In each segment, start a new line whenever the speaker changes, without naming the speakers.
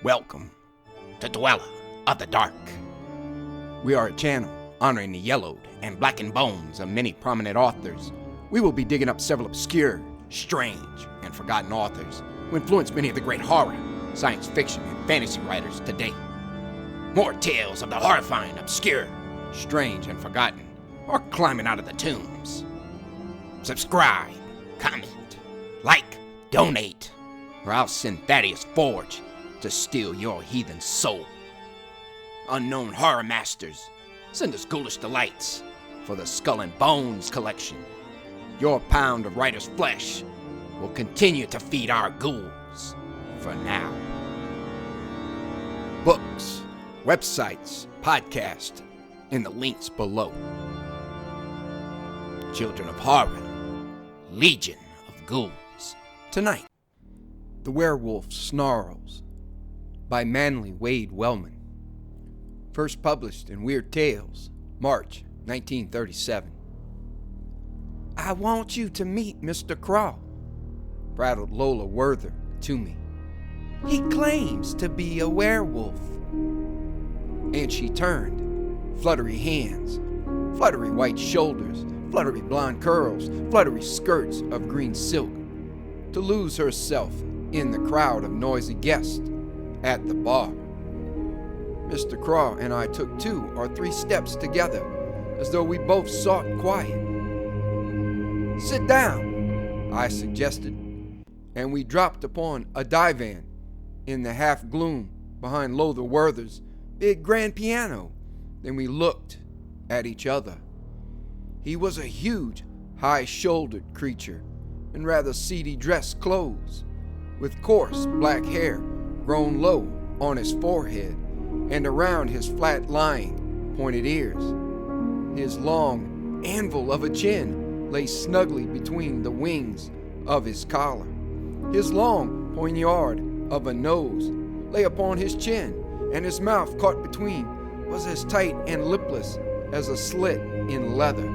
Welcome to Dweller of the Dark. We are a channel honoring the yellowed and blackened bones of many prominent authors. We will be digging up several obscure, strange, and forgotten authors who influenced many of the great horror, science fiction, and fantasy writers today. More tales of the horrifying, obscure, strange, and forgotten are climbing out of the tombs. Subscribe, comment, like, donate, or I'll send Thaddeus Forge to steal your heathen soul. Unknown horror masters, send us ghoulish delights for the Skull and Bones collection. Your pound of writer's flesh will continue to feed our ghouls for now. Books, websites, podcasts, in the links below. Children of Horror, Legion of Ghouls. Tonight, The Werewolf Snarls by Manly Wade Wellman. First published in Weird Tales, March 1937. "I want you to meet Mr. Craw," prattled Lola Werther to me. "He claims to be a werewolf." And she turned, fluttery hands, fluttery white shoulders, fluttery blonde curls, fluttery skirts of green silk, to lose herself in the crowd of noisy guests at the bar. Mr. Craw and I took 2 or 3 steps together, as though we both sought quiet. "Sit down," I suggested, and we dropped upon a divan in the half-gloom behind Lola Werther's big grand piano. Then we looked at each other. He was a huge, high-shouldered creature in rather seedy dress clothes, with coarse black hair grown low on his forehead and around his flat-lying, pointed ears. His long anvil of a chin lay snugly between the wings of his collar. His long poignard of a nose lay upon his chin, and his mouth caught between was as tight and lipless as a slit in leather.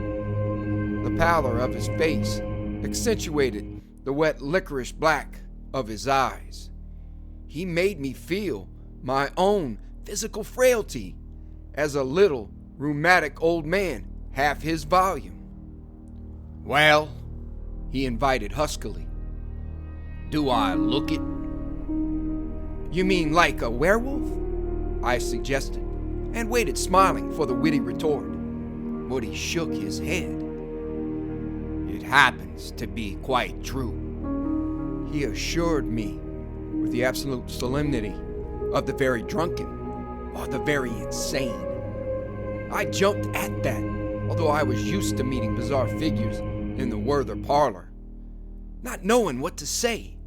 The pallor of his face accentuated the wet licorice black of his eyes. He made me feel my own physical frailty as a little rheumatic old man half his volume. "Well," he invited huskily, "do I look it?" "You mean like a werewolf?" I suggested, and waited smiling for the witty retort. But he shook his head. "It happens to be quite true," he assured me with the absolute solemnity of the very drunken or the very insane. I jumped at that, although I was used to meeting bizarre figures in the Werther parlor. Not knowing what to say,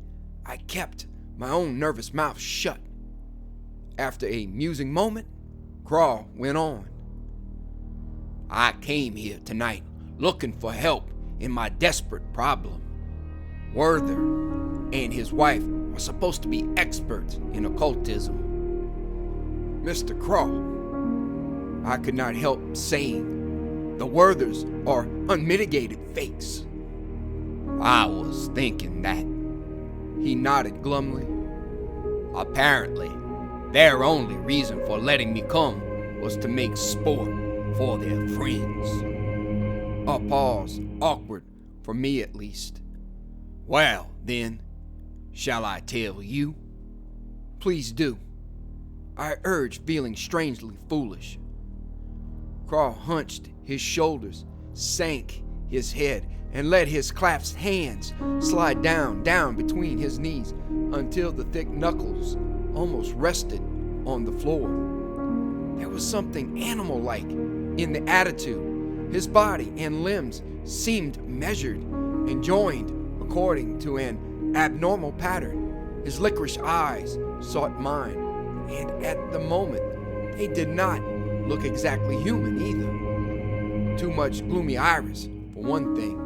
I kept my own nervous mouth shut. After a musing moment, Craw went on. "I came here tonight looking for help in my desperate problem. Werther and his wife are supposed to be experts in occultism." "Mr. Craw," I could not help saying, "the Werthers are unmitigated fakes." "I was thinking that," he nodded glumly. "Apparently, their only reason for letting me come was to make sport for their friends." A pause, awkward for me at least. "Well, then, shall I tell you?" "Please do," I urged, feeling strangely foolish. Craw hunched his shoulders, sank his head, and let his clasped hands slide down between his knees until the thick knuckles almost rested on the floor. There was something animal-like in the attitude. His body and limbs seemed measured and joined according to an abnormal pattern. His licorice eyes sought mine, and at the moment, they did not look exactly human either. Too much gloomy iris for one thing,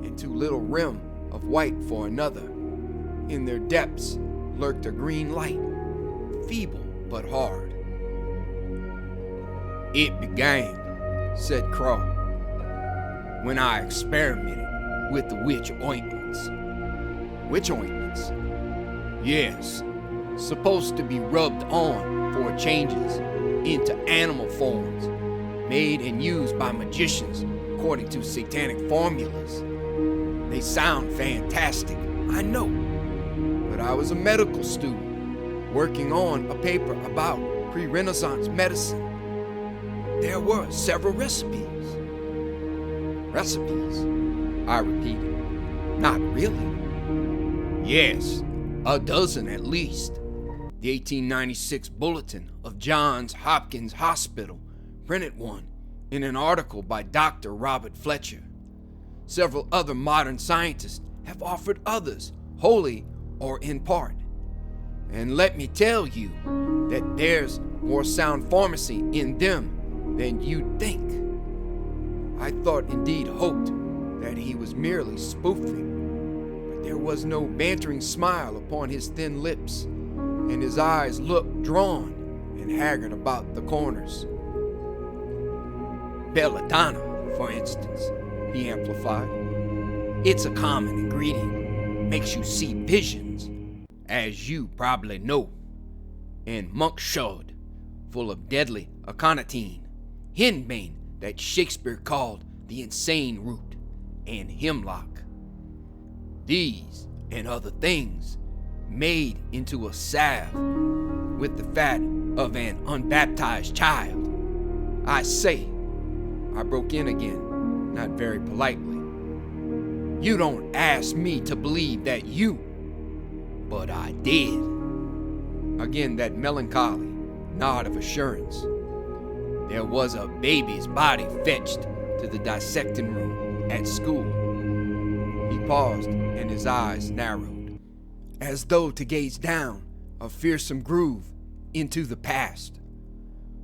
and too little rim of white for another. In their depths lurked a green light, feeble but hard. "It began," said Craw, "when I experimented with the witch ointments." "Witch ointments?" "Yes, supposed to be rubbed on for it changes into animal forms, made and used by magicians according to satanic formulas. They sound fantastic, I know, but I was a medical student working on a paper about pre-Renaissance medicine. There were several recipes. Recipes? I repeated. Not really. Yes, a dozen at least. The 1896 Bulletin of Johns Hopkins Hospital printed one in an article by Dr. Robert Fletcher. Several other modern scientists have offered others, wholly or in part. And let me tell you that there's more sound pharmacy in them than you'd think. I thought, indeed hoped, that he was merely spoofing, but there was no bantering smile upon his thin lips, and his eyes looked drawn and haggard about the corners. Belladonna, for instance, he amplified. It's a common ingredient, makes you see visions, as you probably know. And monkshod, full of deadly aconitine, henbane that Shakespeare called the insane root, and hemlock. These and other things made into a salve with the fat of an unbaptized child. I say, I broke in again, not very politely. You don't ask me to believe that you, but I did. Again, that melancholy nod of assurance. There was a baby's body fetched to the dissecting room at school. He paused and his eyes narrowed, as though to gaze down a fearsome groove into the past.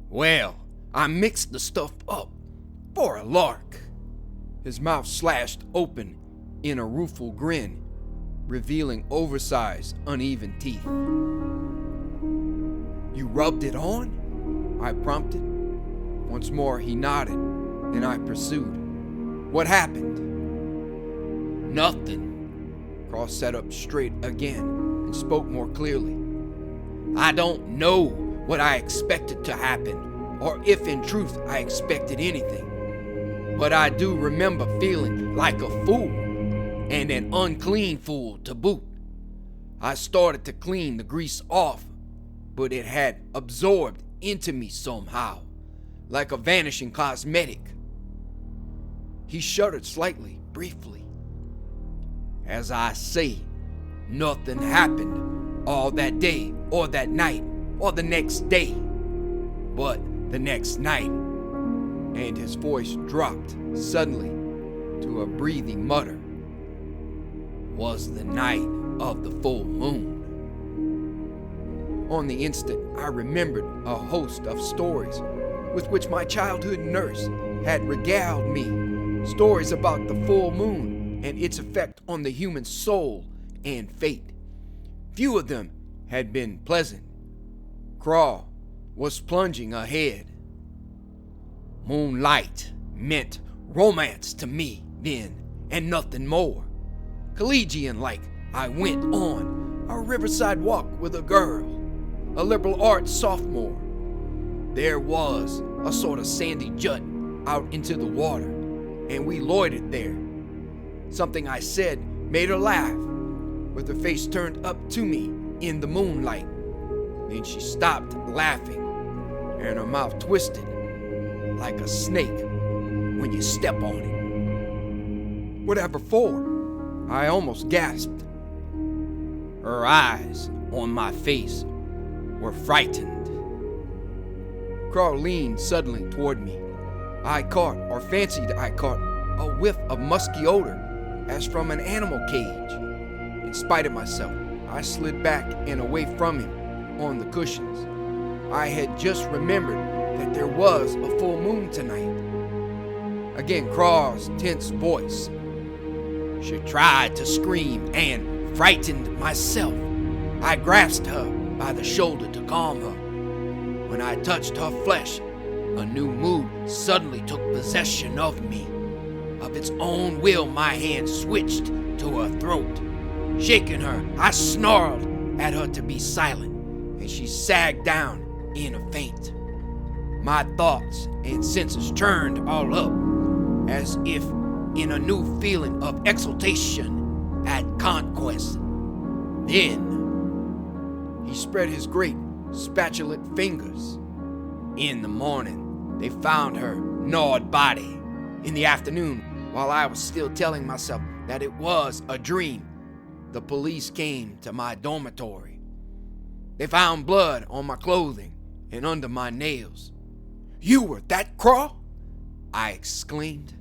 Well, I mixed the stuff up for a lark. His mouth slashed open in a rueful grin, revealing oversized, uneven teeth. You rubbed it on? I prompted. Once more he nodded, and I pursued. What happened? Nothing. Cross sat up straight again and spoke more clearly. I don't know what I expected to happen, or if in truth I expected anything. But I do remember feeling like a fool, and an unclean fool to boot. I started to clean the grease off, but it had absorbed into me somehow, like a vanishing cosmetic. He shuddered slightly, briefly. As I say, nothing happened all that day, or that night, or the next day. But the next night, and his voice dropped suddenly to a breathy mutter, was the night of the full moon. On the instant, I remembered a host of stories with which my childhood nurse had regaled me. Stories about the full moon and its effect on the human soul and fate. Few of them had been pleasant. Craw was plunging ahead. Moonlight meant romance to me then, and nothing more. Collegian-like, I went on a riverside walk with a girl, a liberal arts sophomore. There was a sort of sandy jut out into the water, and we loitered there. Something I said made her laugh, with her face turned up to me in the moonlight. Then she stopped laughing, and her mouth twisted like a snake when you step on it. Whatever for? I almost gasped. Her eyes on my face were frightened. Carl leaned suddenly toward me. I caught, or fancied I caught, a whiff of musky odor as from an animal cage. In spite of myself, I slid back and away from him on the cushions. I had just remembered that there was a full moon tonight. Again, Craw's tense voice. She tried to scream and frightened myself. I grasped her by the shoulder to calm her. When I touched her flesh, a new mood suddenly took possession of me. Of its own will, my hand switched to her throat. Shaking her, I snarled at her to be silent, and she sagged down in a faint. My thoughts and senses churned all up, as if in a new feeling of exultation at conquest. Then he spread his great spatulate fingers. In the morning, they found her gnawed body. In the afternoon, while I was still telling myself that it was a dream, the police came to my dormitory. They found blood on my clothing and under my nails. "You were that Craw?" I exclaimed.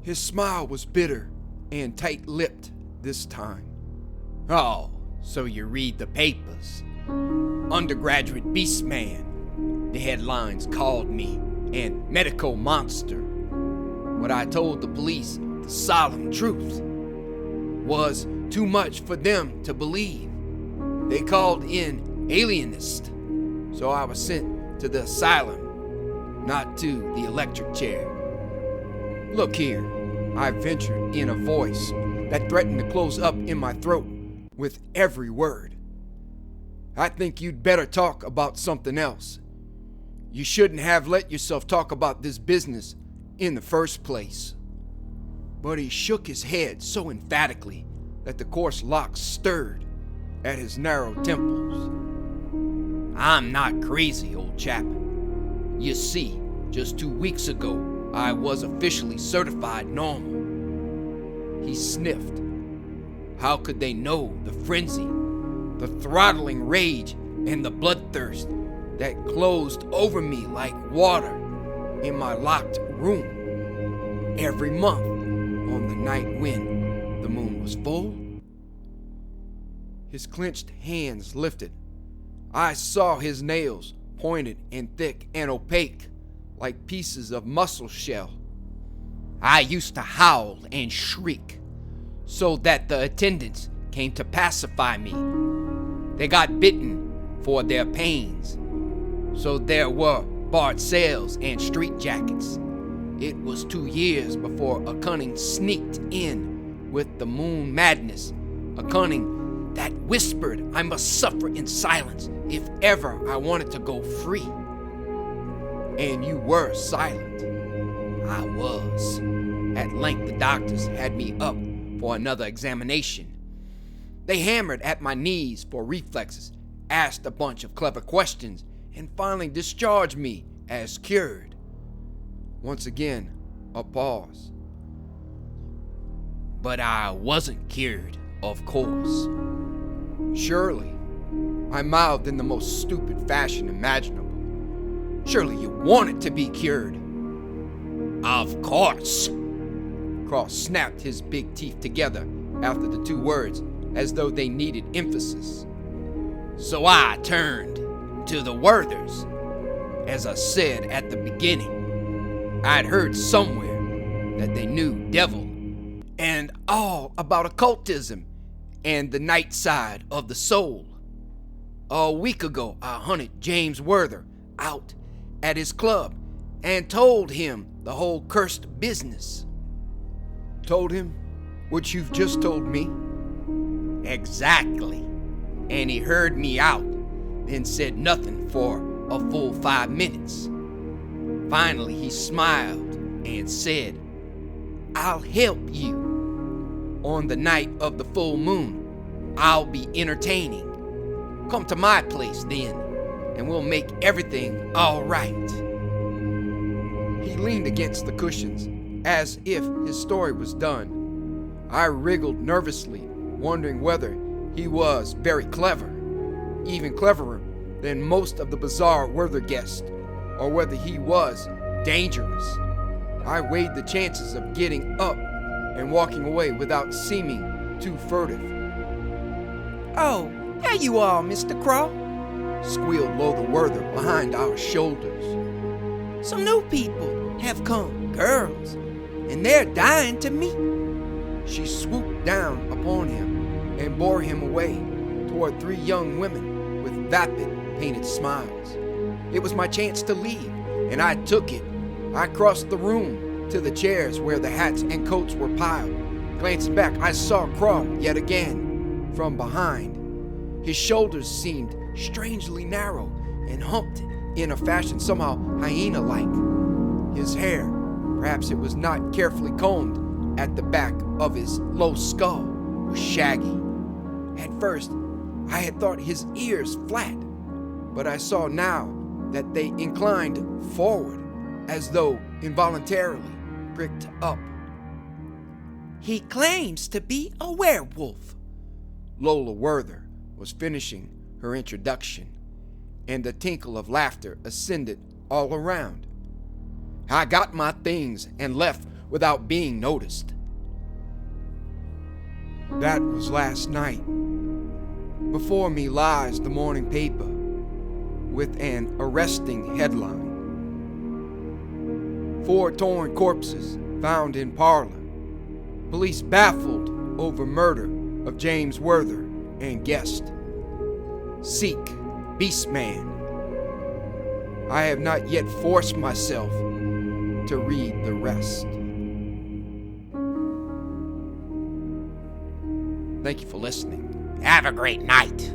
His smile was bitter and tight-lipped this time. "Oh, so you read the papers. Undergraduate beast man," the headlines called me, and medical monster. What I told the police, the solemn truth, was too much for them to believe. They called in alienist, so I was sent to the asylum, not to the electric chair. "Look here," I ventured in a voice that threatened to close up in my throat with every word. "I think you'd better talk about something else. You shouldn't have let yourself talk about this business in the first place." But he shook his head so emphatically that the coarse locks stirred at his narrow temples. "I'm not crazy, old chap. You see, just 2 weeks ago, I was officially certified normal." He sniffed. How could they know the frenzy, the throttling rage, and the bloodthirst that closed over me like water in my locked room every month on the night when the moon was full? His clenched hands lifted. I saw his nails, pointed and thick and opaque, like pieces of mussel shell. I used to howl and shriek, so that the attendants came to pacify me. They got bitten for their pains, so there were barred sales and street jackets. It was 2 years before a cunning sneaked in with the moon madness, a cunning that whispered I must suffer in silence if ever I wanted to go free. And you were silent. I was. At length the doctors had me up for another examination. They hammered at my knees for reflexes, asked a bunch of clever questions, and finally discharged me as cured. Once again, a pause. But I wasn't cured, of course. "Surely," I mouthed in the most stupid fashion imaginable. "Surely you wanted to be cured." "Of course." Craw snapped his big teeth together after the 2 words, as though they needed emphasis. "So I turned to the Werthers. As I said at the beginning, I'd heard somewhere that they knew devil and all about occultism and the night side of the soul. A week ago, I hunted James Werther out at his club and told him the whole cursed business." "Told him what you've just told me?" "Exactly. And he heard me out, then said nothing for a full 5 minutes. Finally, he smiled and said, 'I'll help you. On the night of the full moon, I'll be entertaining. Come to my place then, and we'll make everything all right.'" He leaned against the cushions, as if his story was done. I wriggled nervously, wondering whether he was very clever, even cleverer than most of the bizarre Werther guests, or whether he was dangerous. I weighed the chances of getting up and walking away without seeming too furtive. "Oh, there you are, Mr. Craw," squealed Lothar Werther behind our shoulders. "Some new people have come, girls, and they're dying to meet." She swooped down upon him and bore him away toward 3 young women with vapid, painted smiles. It was my chance to leave, and I took it. I crossed the room to the chairs where the hats and coats were piled. Glancing back, I saw Craw yet again from behind. His shoulders seemed strangely narrow and humped in a fashion somehow hyena-like. His hair, perhaps it was not carefully combed at the back of his low skull, was shaggy. At first, I had thought his ears flat, but I saw now that they inclined forward as though involuntarily pricked up. "He claims to be a werewolf." Lola Werther was finishing her introduction, and a tinkle of laughter ascended all around. I got my things and left without being noticed. That was last night. Before me lies the morning paper with an arresting headline. 4 torn corpses found in parlor. Police baffled over murder of James Werther and guest. Seek Beastman. I have not yet forced myself to read the rest. Thank you for listening.
Have a great night.